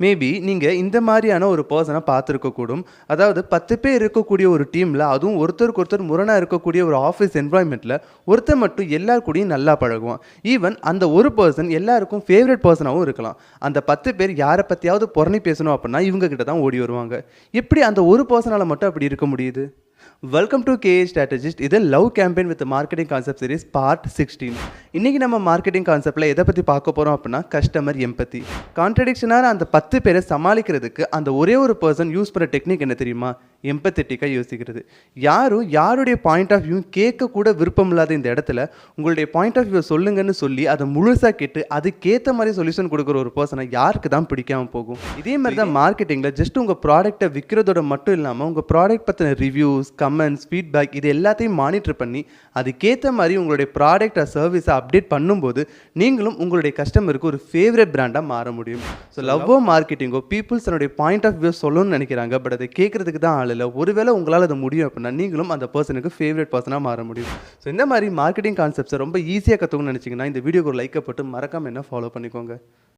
Maybe நீங்க இந்த மாரியான ஒரு பெர்சன பார்த்திருக்கக்கூடும். அதாவது 10 பேர் இருக்கக்கூடிய ஒரு டீம்ல, அதுவும் ஒருத்தருக்கு ஒருத்தர் முரணா இருக்கக்கூடிய ஒரு ஆஃபீஸ் என்வைரன்மென்ட்ல, ஒருத்தன் மட்டும் எல்லார் கூடயும் நல்லா பழகுவான். ஈவன் அந்த ஒரு பெர்சன் எல்லாருக்கும் ஃபேவரைட் பெர்சனாவும் இருக்கலாம். அந்த 10 பேர் யார பத்தியாவது புரணி பேசணும் அப்டின்னா, இவங்க கிட்ட தான் ஓடி வருவாங்க. எப்படி அந்த ஒரு பெர்சனால மட்டும் அப்படி இருக்க முடியுது? Welcome to KA strategist. இது love campaign with marketing concept series part 16. இன்னைக்கு நம்ம மார்க்கெட்டிங் கான்செப்ட்ல எதை பத்தி பார்க்க போறோம் அப்படின்னா கஸ்டமர் எம்பத்தி. கான்ட்ரடிக்ஷனான அந்த 10 பேரை சமாளிக்கிறதுக்கு அந்த ஒரே ஒரு பர்சன் யூஸ் பண்ண டெக்னிக் என்ன தெரியுமா? எம்பத்தட்டிக்காக யோசிக்கிறது. யாரும் யாருடைய பாயிண்ட் ஆஃப் வியூ கேட்க கூட விருப்பம் இல்லாத இந்த இடத்துல உங்களுடைய பாயிண்ட் ஆஃப் வியூ சொல்லுங்கன்னு சொல்லி அதை முழுசாக கேட்டு அதுக்கேற்ற மாதிரி சொல்யூஷன் கொடுக்குற ஒரு பர்சனை யாருக்கு தான் பிடிக்காம போகும்? இதே மாதிரி தான் மார்க்கெட்டிங்கில் ஜஸ்ட் உங்கள் ப்ராடக்ட்டை விற்கிறதோட மட்டும் இல்லாமல் உங்கள் ப்ராடக்ட் பற்றின ரிவ்யூஸ், கமெண்ட்ஸ், ஃபீட்பேக் இது எல்லாத்தையும் மானிட்டர் பண்ணி அதுக்கேற்ற மாதிரி உங்களுடைய ப்ராடக்ட் சர்வீஸை அப்டேட் பண்ணும்போது நீங்களும் உங்களுடைய கஸ்டமருக்கு ஒரு ஃபேவரட் பிராண்டாக மாற முடியும். ஸோ லவ்வோ மார்க்கெட்டிங்கோ பீப்புள்ஸ் தன்னுடைய பாயிண்ட் ஆஃப் வியூ சொல்லணும்னு நினைக்கிறாங்க, பட் அதை கேட்கறதுக்கு தான் ஆள் இல்லை. ஒருவேளை உங்களால் அது முடியும் அப்படின்னா நீங்களும் அந்த பர்சனுக்கு ஃபேவரட் பர்சனாக மாற முடியும். ஸோ இந்த மாதிரி மார்க்கெட்டிங் கான்செப்ட்ஸை ரொம்ப ஈஸியாக கற்றுக்கணும்னு நினச்சிங்கன்னா இந்த வீடியோக்கு ஒரு லைக்கை போட்டு மறக்காமல் என்ன ஃபாலோ பண்ணிக்கோங்க.